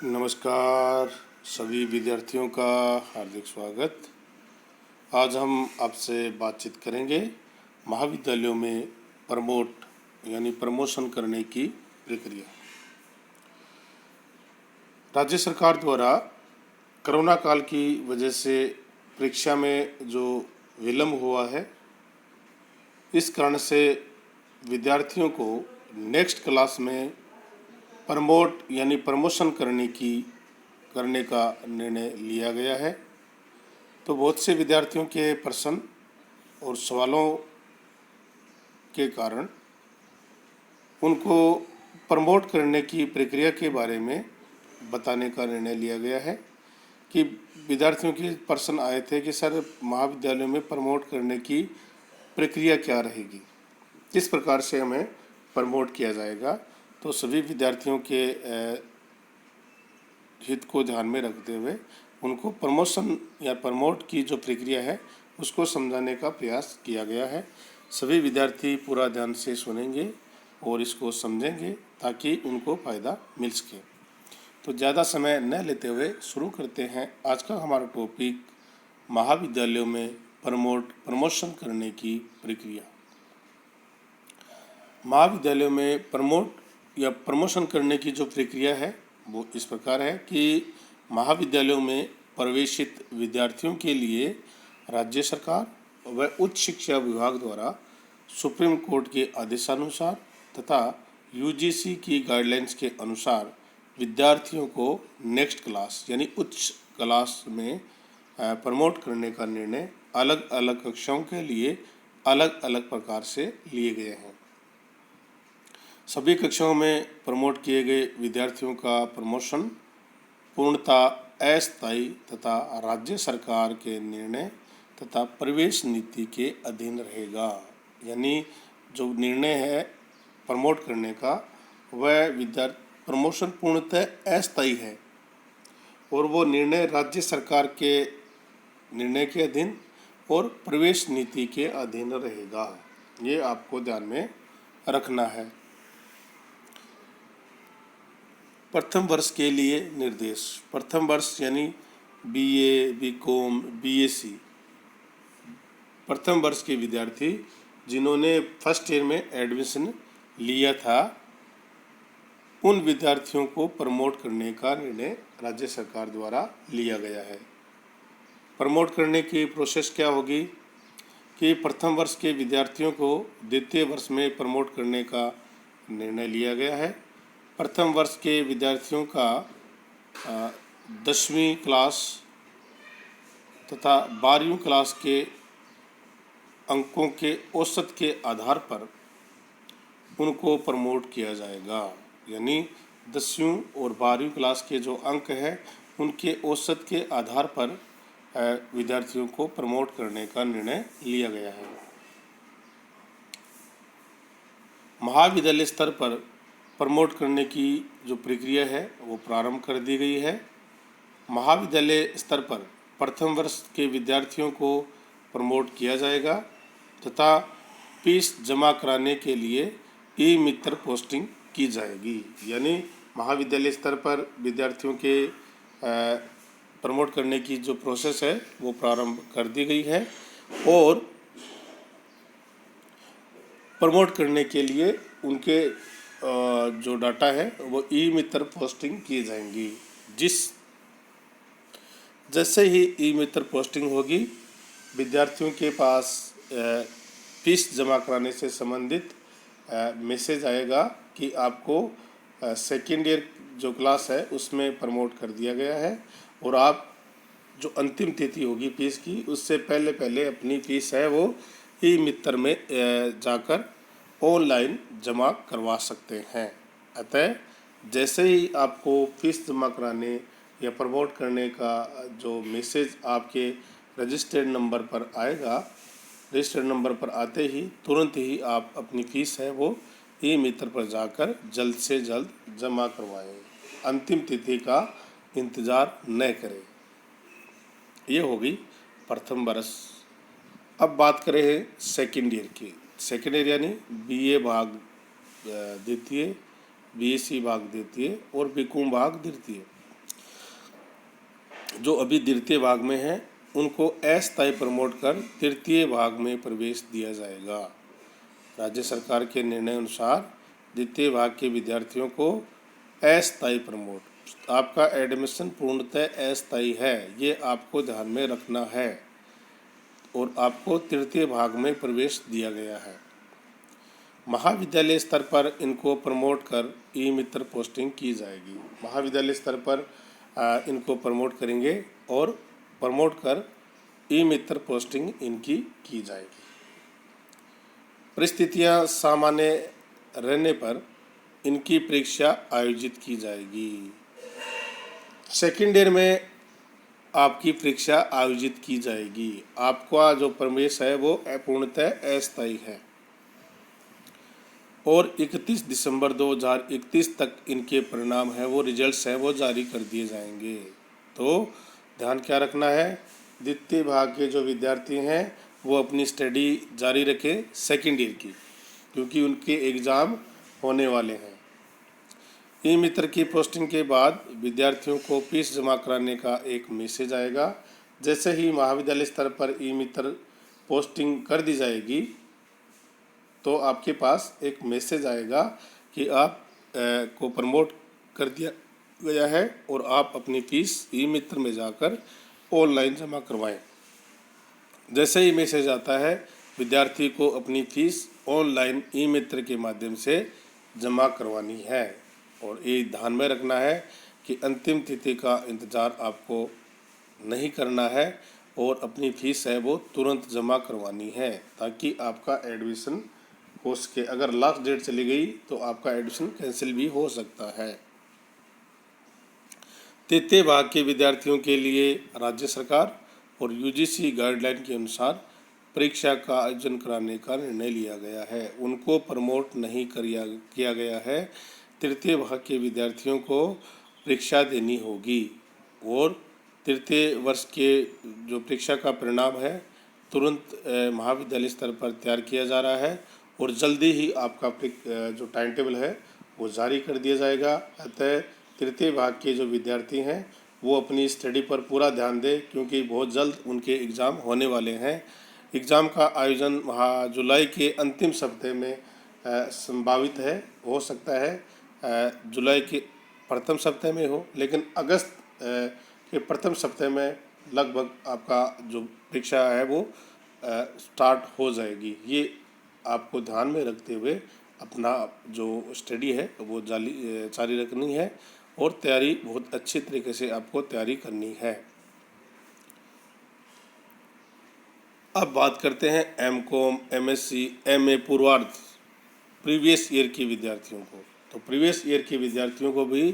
नमस्कार सभी विद्यार्थियों का हार्दिक स्वागत। आज हम आपसे बातचीत करेंगे महाविद्यालयों में प्रमोशन करने की प्रक्रिया। राज्य सरकार द्वारा कोरोना काल की वजह से परीक्षा में जो विलम्ब हुआ है, इस कारण से विद्यार्थियों को नेक्स्ट क्लास में प्रमोशन करने का निर्णय लिया गया है। तो बहुत से विद्यार्थियों के प्रश्न और सवालों के कारण उनको प्रमोट करने की प्रक्रिया के बारे में बताने का निर्णय लिया गया है कि विद्यार्थियों के प्रश्न आए थे कि सर महाविद्यालयों में प्रमोट करने की प्रक्रिया क्या रहेगी, किस प्रकार से हमें प्रमोट किया जाएगा। तो सभी विद्यार्थियों के हित को ध्यान में रखते हुए उनको प्रमोट की जो प्रक्रिया है उसको समझाने का प्रयास किया गया है। सभी विद्यार्थी पूरा ध्यान से सुनेंगे और इसको समझेंगे ताकि उनको फ़ायदा मिल सके। तो ज़्यादा समय न लेते हुए शुरू करते हैं। आज का हमारा टॉपिक महाविद्यालयों में प्रमोशन करने की प्रक्रिया। महाविद्यालयों में प्रमोशन करने की जो प्रक्रिया है वो इस प्रकार है कि महाविद्यालयों में प्रवेशित विद्यार्थियों के लिए राज्य सरकार व उच्च शिक्षा विभाग द्वारा सुप्रीम कोर्ट के आदेशानुसार तथा यूजीसी की गाइडलाइंस के अनुसार विद्यार्थियों को नेक्स्ट क्लास यानी उच्च क्लास में प्रमोट करने का निर्णय अलग अलग कक्षाओं के लिए अलग अलग प्रकार से लिए गए हैं। सभी कक्षाओं में प्रमोट किए गए विद्यार्थियों का प्रमोशन पूर्णतः अस्थायी तथा राज्य सरकार के निर्णय तथा प्रवेश नीति के अधीन रहेगा। यानी जो निर्णय है प्रमोट करने का वह प्रमोशन पूर्णतः अस्थायी है और वो निर्णय राज्य सरकार के निर्णय के अधीन और प्रवेश नीति के अधीन रहेगा। ये आपको ध्यान में रखना है। प्रथम वर्ष के लिए निर्देश। प्रथम वर्ष यानी बीए, बीकॉम, बीएससी प्रथम वर्ष के विद्यार्थी जिन्होंने फर्स्ट ईयर में एडमिशन लिया था, उन विद्यार्थियों को प्रमोट करने का निर्णय राज्य सरकार द्वारा लिया गया है। प्रमोट करने की प्रोसेस क्या होगी कि प्रथम वर्ष के विद्यार्थियों को द्वितीय वर्ष में प्रमोट करने का निर्णय लिया गया है। प्रथम वर्ष के विद्यार्थियों का 10वीं क्लास तथा 12वीं क्लास के अंकों के औसत के आधार पर उनको प्रमोट किया जाएगा। यानी 10वीं और 12वीं क्लास के जो अंक हैं उनके औसत के आधार पर विद्यार्थियों को प्रमोट करने का निर्णय लिया गया है। महाविद्यालय स्तर पर प्रमोट करने की जो प्रक्रिया है वो प्रारंभ कर दी गई है। महाविद्यालय स्तर पर प्रथम वर्ष के विद्यार्थियों को प्रमोट किया जाएगा तथा फीस जमा कराने के लिए ई मित्र पोस्टिंग की जाएगी। यानी महाविद्यालय स्तर पर विद्यार्थियों के प्रमोट करने की जो प्रोसेस है वो प्रारंभ कर दी गई है और प्रमोट करने के लिए उनके जो डाटा है वो ई मित्र पोस्टिंग की जाएंगी। जैसे ही ई मित्र पोस्टिंग होगी, विद्यार्थियों के पास फीस जमा कराने से संबंधित मैसेज आएगा कि आपको सेकेंड ईयर जो क्लास है उसमें प्रमोट कर दिया गया है और आप जो अंतिम तिथि होगी फीस की उससे पहले अपनी फीस है वो ई मित्र में जाकर ऑनलाइन जमा करवा सकते हैं। अतः जैसे ही आपको फीस जमा कराने या प्रमोट करने का जो मैसेज आपके रजिस्टर्ड नंबर पर आएगा, रजिस्टर्ड नंबर पर आते ही तुरंत ही आप अपनी फीस है वो ई मित्र पर जाकर जल्द से जल्द जमा करवाएं। अंतिम तिथि का इंतज़ार न करें। ये होगी प्रथम वर्ष। अब बात करें सेकेंड ईयर की। सेकेंड ईयर यानी बीए भाग द्वितीय, बीएससी भाग द्वितीय और बीकॉम भाग तृतीय। जो अभी द्वितीय भाग में हैं उनको अस्थायी प्रमोट कर तृतीय भाग में प्रवेश दिया जाएगा। राज्य सरकार के निर्णय अनुसार द्वितीय भाग के विद्यार्थियों को अस्थायी प्रमोट, आपका एडमिशन पूर्णतः अस्थायी है, ये आपको ध्यान में रखना है, और आपको तृतीय भाग में प्रवेश दिया गया है। महाविद्यालय स्तर पर इनको प्रमोट कर ई मित्र पोस्टिंग की जाएगी। महाविद्यालय स्तर पर इनको प्रमोट करेंगे और प्रमोट कर ई मित्र पोस्टिंग इनकी की जाएगी। परिस्थितियां सामान्य रहने पर इनकी परीक्षा आयोजित की जाएगी। सेकेंड ईयर में आपकी परीक्षा आयोजित की जाएगी। आपका जो प्रवेश है वो पूर्णतः अस्थायी है और 31 दिसंबर 2021 तक इनके परिणाम है वो रिजल्ट्स है वो जारी कर दिए जाएंगे। तो ध्यान क्या रखना है, द्वितीय भाग के जो विद्यार्थी हैं वो अपनी स्टडी जारी रखें सेकेंड ईयर की, क्योंकि उनके एग्ज़ाम होने वाले हैं। ई मित्र की पोस्टिंग के बाद विद्यार्थियों को फीस जमा कराने का एक मैसेज आएगा। जैसे ही महाविद्यालय स्तर पर ई मित्र पोस्टिंग कर दी जाएगी तो आपके पास एक मैसेज आएगा कि आप को प्रमोट कर दिया गया है और आप अपनी फीस ई मित्र में जाकर ऑनलाइन जमा करवाएं। जैसे ही मैसेज आता है विद्यार्थी को अपनी फीस ऑनलाइन ई मित्र के माध्यम से जमा करवानी है, और ये ध्यान में रखना है कि अंतिम तिथि का इंतज़ार आपको नहीं करना है और अपनी फीस है वो तुरंत जमा करवानी है, ताकि आपका एडमिशन हो सके। अगर लास्ट डेट चली गई तो आपका एडमिशन कैंसिल भी हो सकता है। तृतीय भाग के विद्यार्थियों के लिए राज्य सरकार और यूजीसी गाइडलाइन के अनुसार परीक्षा का आयोजन कराने का निर्णय लिया गया है। उनको प्रमोट नहीं किया गया है। तृतीय भाग के विद्यार्थियों को परीक्षा देनी होगी और तृतीय वर्ष के जो परीक्षा का परिणाम है तुरंत महाविद्यालय स्तर पर तैयार किया जा रहा है और जल्दी ही आपका जो टाइम टेबल है वो जारी कर दिया जाएगा। अतः तृतीय भाग के जो विद्यार्थी हैं वो अपनी स्टडी पर पूरा ध्यान दें, क्योंकि बहुत जल्द उनके एग्ज़ाम होने वाले हैं। एग्ज़ाम का आयोजन वहाँ जुलाई के अंतिम सप्ताह में संभावित है, हो सकता है जुलाई के प्रथम सप्ताह में हो, लेकिन अगस्त के प्रथम सप्ताह में लगभग आपका जो परीक्षा है वो स्टार्ट हो जाएगी। ये आपको ध्यान में रखते हुए अपना जो स्टडी है वो जारी रखनी है और तैयारी बहुत अच्छे तरीके से आपको तैयारी करनी है। अब बात करते हैं एमकॉम, एमएससी, एमए पूर्वार्ध प्रीवियस ईयर के विद्यार्थियों को। तो प्रीवियस ईयर के विद्यार्थियों को भी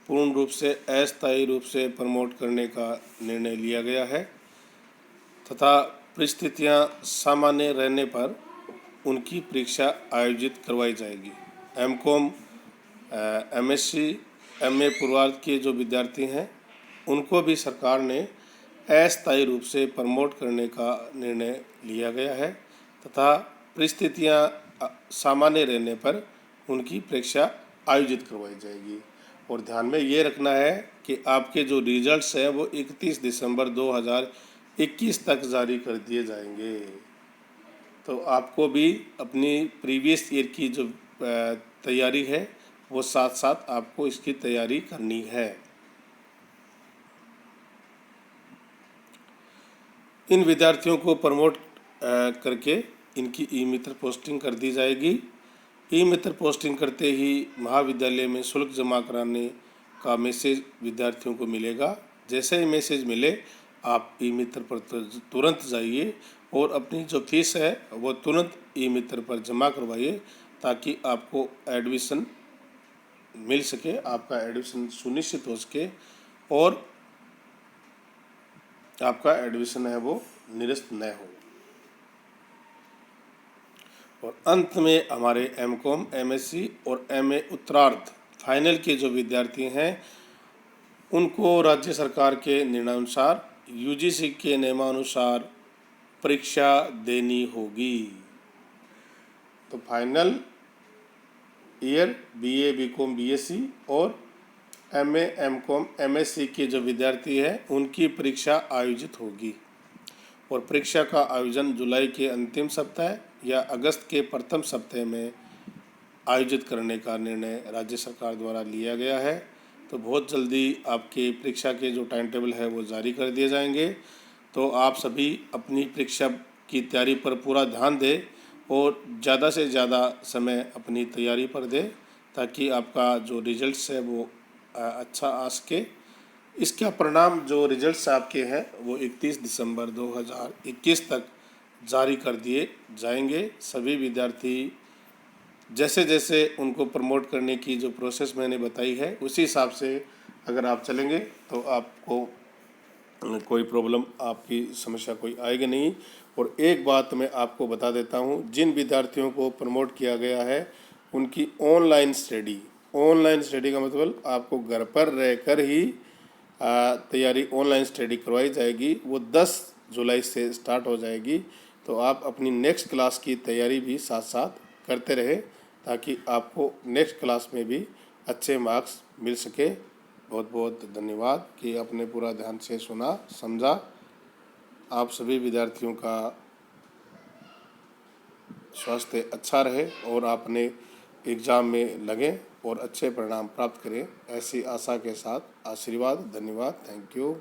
पूर्ण रूप से अस्थायी रूप से प्रमोट करने का निर्णय लिया गया है तथा परिस्थितियां सामान्य रहने पर उनकी परीक्षा आयोजित करवाई जाएगी। एमकॉम, एमएससी, एमए पूर्वार्ध के जो विद्यार्थी हैं उनको भी सरकार ने अस्थायी रूप से प्रमोट करने का निर्णय लिया गया है तथा परिस्थितियां सामान्य रहने पर उनकी परीक्षा आयोजित करवाई जाएगी। और ध्यान में ये रखना है कि आपके जो रिजल्ट्स हैं वो 31 दिसंबर 2021 तक जारी कर दिए जाएंगे। तो आपको भी अपनी प्रीवियस ईयर की जो तैयारी है वो साथ साथ आपको इसकी तैयारी करनी है। इन विद्यार्थियों को प्रमोट करके इनकी ई मित्र पोस्टिंग कर दी जाएगी। ई मित्र पोस्टिंग करते ही महाविद्यालय में शुल्क जमा कराने का मैसेज विद्यार्थियों को मिलेगा। जैसे ही मैसेज मिले आप ई मित्र पर तुरंत जाइए और अपनी जो फीस है वो तुरंत ई मित्र पर जमा करवाइए, ताकि आपको एडमिशन मिल सके, आपका एडमिशन सुनिश्चित हो सके और आपका एडमिशन है वो निरस्त न हो। और अंत में हमारे एमकॉम, एमएससी और एमए उत्तरार्ध फाइनल के जो विद्यार्थी हैं उनको राज्य सरकार के निर्णयानुसार यूजीसी के नियमानुसार परीक्षा देनी होगी। तो final year BA, BCom, BSc और MA, MCOM, MSc के जो विद्यार्थी हैं उनकी परीक्षा आयोजित होगी और परीक्षा का आयोजन जुलाई के अंतिम सप्ताह या अगस्त के प्रथम सप्ताह में आयोजित करने का निर्णय राज्य सरकार द्वारा लिया गया है। तो बहुत जल्दी आपके परीक्षा के जो टाइम टेबल है वो जारी कर दिए जाएंगे। तो आप सभी अपनी परीक्षा की तैयारी पर पूरा ध्यान दें और ज़्यादा से ज़्यादा समय अपनी तैयारी पर दें ताकि आपका जो रिजल्ट्स है वो अच्छा आ सके। इसका परिणाम जो रिजल्ट्स आपके हैं वो 31 दिसंबर 2021 तक जारी कर दिए जाएंगे। सभी विद्यार्थी जैसे जैसे उनको प्रमोट करने की जो प्रोसेस मैंने बताई है उसी हिसाब से अगर आप चलेंगे तो आपको कोई प्रॉब्लम, आपकी समस्या कोई आएगी नहीं। और एक बात मैं आपको बता देता हूँ, जिन विद्यार्थियों को प्रमोट किया गया है उनकी ऑनलाइन स्टडी का मतलब आपको घर पर रहकर ही तैयारी ऑनलाइन स्टडी करवाई जाएगी। वो 10 जुलाई से स्टार्ट हो जाएगी। तो आप अपनी नेक्स्ट क्लास की तैयारी भी साथ साथ करते रहे ताकि आपको नेक्स्ट क्लास में भी अच्छे मार्क्स मिल सके। बहुत बहुत धन्यवाद कि आपने पूरा ध्यान से सुना समझा। आप सभी विद्यार्थियों का स्वास्थ्य अच्छा रहे और आपने एग्ज़ाम में लगें और अच्छे परिणाम प्राप्त करें, ऐसी आशा के साथ आशीर्वाद। धन्यवाद। Thank you.